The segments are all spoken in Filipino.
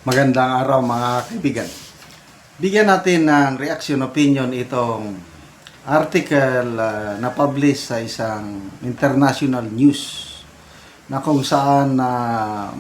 Magandang araw mga kaibigan. Bigyan natin ng reaction opinion itong article na publish sa isang international news na kung saan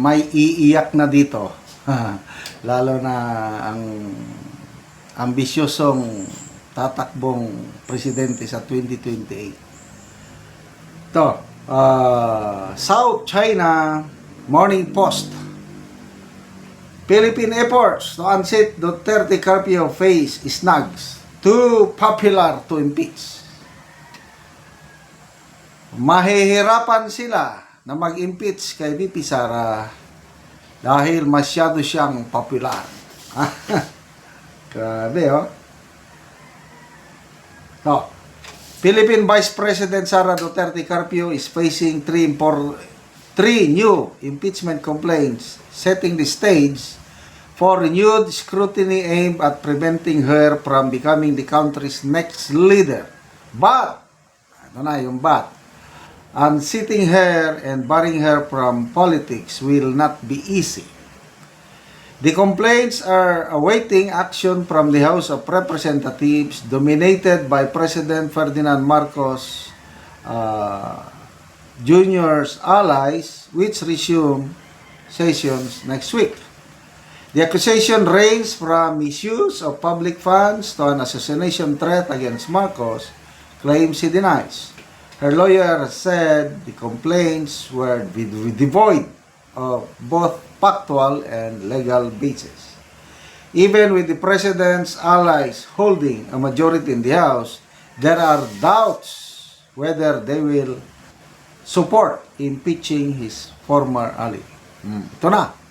may iiyak na dito. Lalo na ang ambisyosong tatakbong presidente sa 2028. Ito, South China Morning Post. Philippine efforts to unseat Duterte Carpio face snags. Too popular to impeach. Mahihirapan sila na mag-impeach kay VP Sara dahil masyado siyang popular. Grabe, oh. So, Philippine Vice President Sara Duterte Carpio is facing three new impeachment complaints, setting the stage for renewed scrutiny aimed at preventing her from becoming the country's next leader. But, ano na yung but, unseating her and barring her from politics will not be easy. The complaints are awaiting action from the House of Representatives dominated by President Ferdinand Marcos Jr.'s allies, which resume sessions next week. The accusation ranges from misuse of public funds to an assassination threat against Marcos, claims he denies. Her lawyer said the complaints were devoid of both factual and legal basis. Even with the president's allies holding a majority in the House, there are doubts whether they will support impeaching his former ally. Ito na.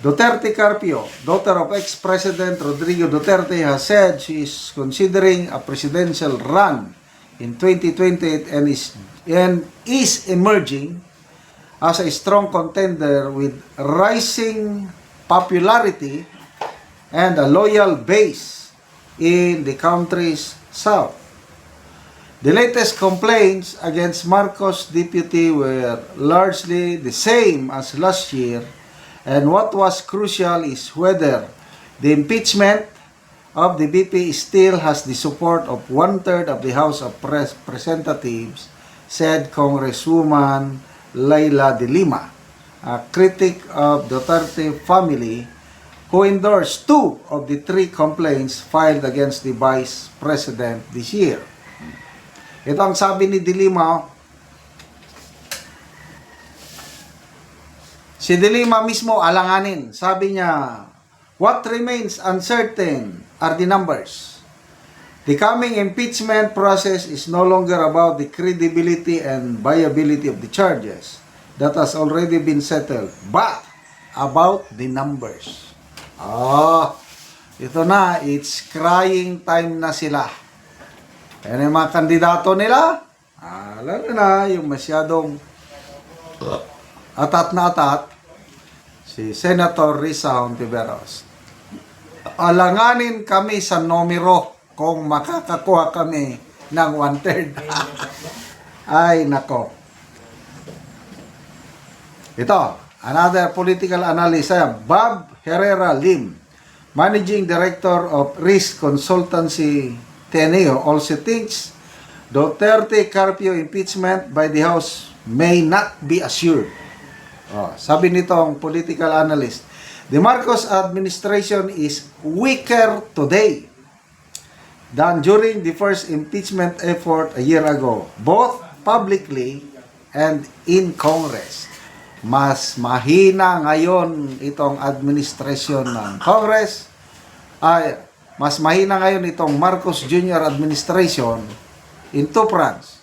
Duterte Carpio, daughter of ex-President Rodrigo Duterte, has said she is considering a presidential run in 2028 and is emerging as a strong contender with rising popularity and a loyal base in the country's south. The latest complaints against Marcos' deputy were largely the same as last year. And what was crucial is whether the impeachment of the VP still has the support of one-third of the House of Representatives, said Congresswoman Laila De Lima, a critic of the Duterte family, who endorsed two of the three complaints filed against the Vice President this year. Ito ang sabi ni De Lima. Si De Lima mismo alanganin. Sabi niya, what remains uncertain are the numbers. The coming impeachment process is no longer about the credibility and viability of the charges that has already been settled, but about the numbers. Ito na, it's crying time na sila. Yan yung mga kandidato nila. Lalo na yung masyadong atat na atat, si Senator Risa Hontiveros. Alanganin kami sa numero kung makakakuha kami ng 1/3. Ay, nako. Ito, another political analyst, Bob Herrera Lim, Managing Director of Risk Consultancy Teneo, also thinks Duterte Carpio impeachment by the House may not be assured. Sabi nitong political analyst, the Marcos administration is weaker today than during the first impeachment effort a year ago, both publicly and in Congress. Mas mahina ngayon itong administrasyon ng Congress, mas mahina ngayon itong Marcos Jr. administration in two fronts.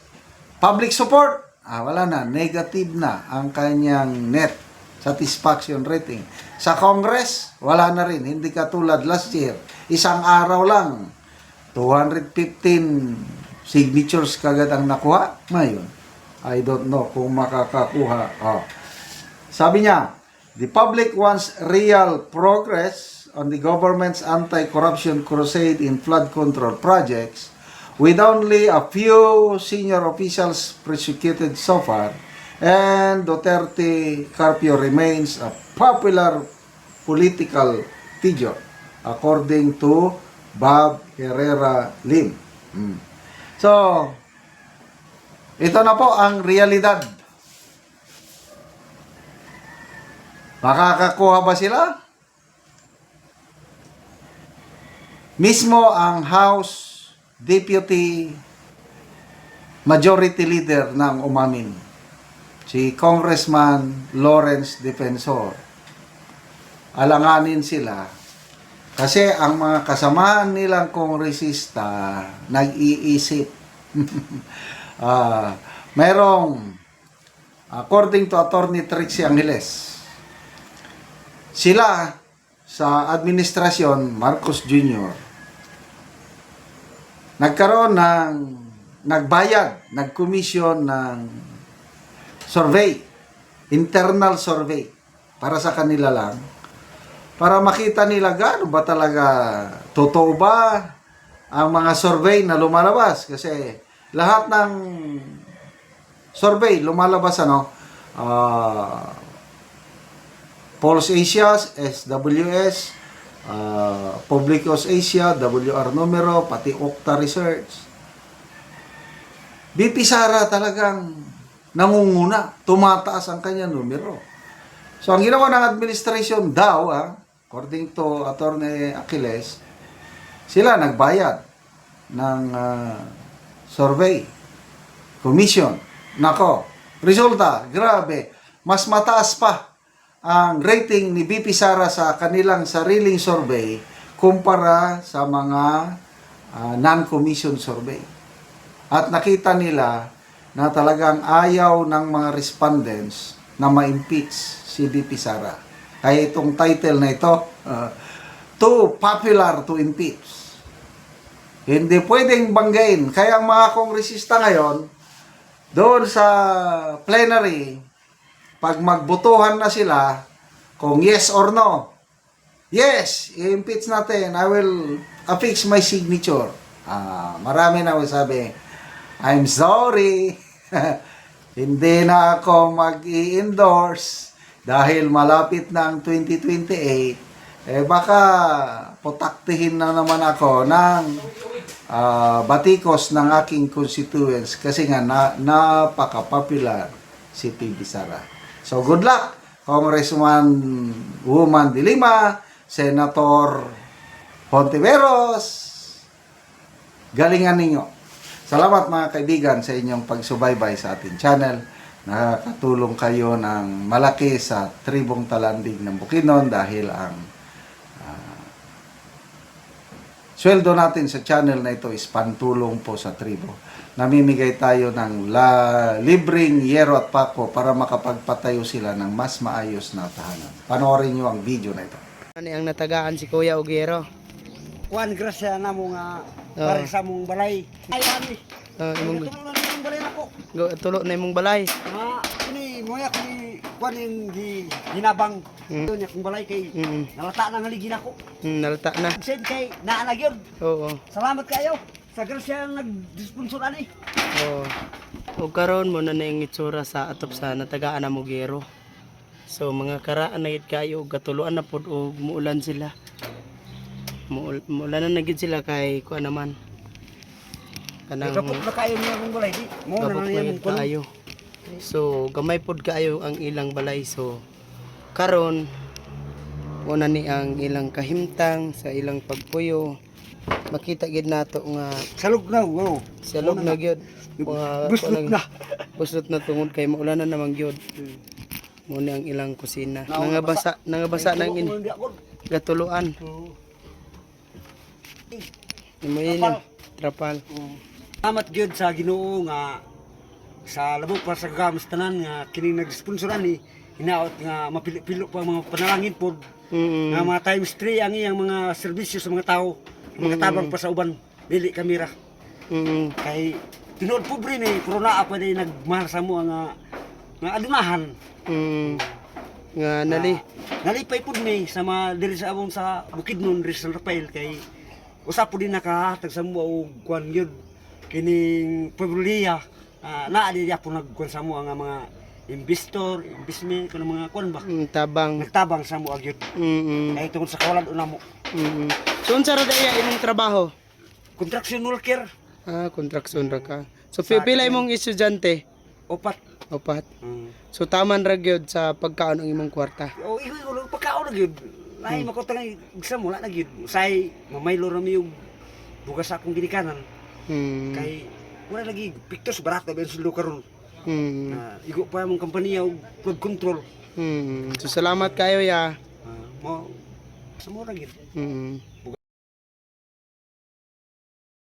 Public support, wala na, negative na ang kanyang net satisfaction rating. Sa Congress, wala na rin, hindi katulad last year. Isang araw lang, 215 signatures kagad ang nakuha. Ngayon, I don't know kung makakakuha. Sabi niya, the public wants real progress on the government's anti-corruption crusade in flood control projects. With only a few senior officials prosecuted so far, And Duterte Carpio remains a popular political figure according to Bob Herrera Lim. So, ito na po ang realidad. Makakakuha ba sila? Mismo ang House Deputy Majority Leader ng umamin, si Congressman Lawrence Defensor. Alanganin sila kasi ang mga kasamahan nilang kongresista nag-iisip. Merong, according to Attorney Trixie Angeles, sila sa administrasyon Marcos Jr. nagkaroon ng nagkomisyon ng survey, internal survey para sa kanila lang, para makita nila gaano ba talaga totoo ba ang mga survey na lumalabas, kasi lahat ng survey lumalabas Pulse Asia, SWS, Publicos Asia, WR Numero, pati Okta Research. BP Sara talagang nangunguna, tumataas ang kanyang numero. So, ang ginawa ng administration daw, according to Attorney Aquiles, sila nagbayad ng survey, commission. Nako, resulta, grabe, mas mataas pa ang rating ni BP Sara sa kanilang sariling survey kumpara sa mga non-commission survey. At nakita nila na talagang ayaw ng mga respondents na ma-impeach si BP Sara. Kaya itong title na ito, too popular to impeach. Hindi pwedeng banggain. Kaya ang mga kongresista ngayon, doon sa plenary, pag magbotohan na sila, kung yes or no, yes, i-impeach natin, I will affix my signature. Marami na sabi, I'm sorry, hindi na ako mag-i-endorse dahil malapit na ang 2028. Baka putaktihin na naman ako ng batikos ng aking constituents kasi nga napaka-popular si PB Sara. So good luck, Congressman Woman de Lima, Senator Hontiveros, galingan ninyo. Salamat mga kaibigan sa inyong pagsubaybay sa ating channel. Nakakatulong kayo ng malaki sa tribong Talandig ng Bukidnon dahil ang sweldo natin sa channel na ito is pantulong po sa tribo. Namimigay tayo ng libreng yero at pako para makapagpatayo sila ng mas maayos na tahanan. Panoorin nyo ang video na ito. Ano ang natagaan si Kuya Ogero? Kuan grasya na mo nga para sa mong balay. Ay ani. Imong Tulungan na mong balay nako. tulo na imong balay. Ini moya kini kuan yung ginabang. Yun akong balay kay nalata na haligi nako. Nalata na. Sen kay naa na gyud. Oo. Salamat kayo sa grasya nag-sponsor ani. Oo. O karon mo na yung itsura sa atop sa natagaan na Ogero. So mga karaan na gid kayo gatuluan na pud og muulan sila. Muulan na nagid sila kay kuan naman. Kanang Kapok na kayo niya akong balay di. Mo na gabok na na yan yun kaayo. So gamay pod kaayo ang ilang balay. So karon una ni ang ilang kahimtang sa ilang pagpuyo. Makita gid nato nga salog na go. salog na gyud. Buslot na. Buslot na tungod kay maulan na naman gyud. Mo ni ang ilang kusina. Nangabasa nang gatuluan. Imo yun trapal. Salamat gyud sa Ginoo nga sa labok para sa gamas tanan nga kining nag-sponsoran ni hinaot nga mapilo pa mga panalangin pod nga mga times 3 ang iyang mga serbisyo sa mga tao, mga tabang pa sa uban dili kamera. Kay tinuod pobre ni pero naa pa ni nagmahal sa mo nga adunahan. Nga Nalipay pod ni sa mga diri sa among sa Bukidnon diri sa San Rafael kay usap po din nakahatag sa mo og kuan gyud kining Pebrulia naa di po nagkuan sa mo ang mga investor, investment kuno mga kuan ba. Tabang. Nagtabang sa mo agyud. Kay tungod sa kawalan una mo. So unsa ra daya imong trabaho? Construction worker, Construction ra ka. So pila imong estudyante? opat. Opat. So taman ra gyud sa pagkaon ang imong kwarta. O igo pagkaon na gyud. Ay makotang exam wala na gyud. Say mamaylo ra mi yung bugas sa akong ginikanan. Kay wala lagi pictures barato ba sulo karon. Igo pa mong kompanya og flood control. So salamat kayo ya. Mo sa mo ra gyud.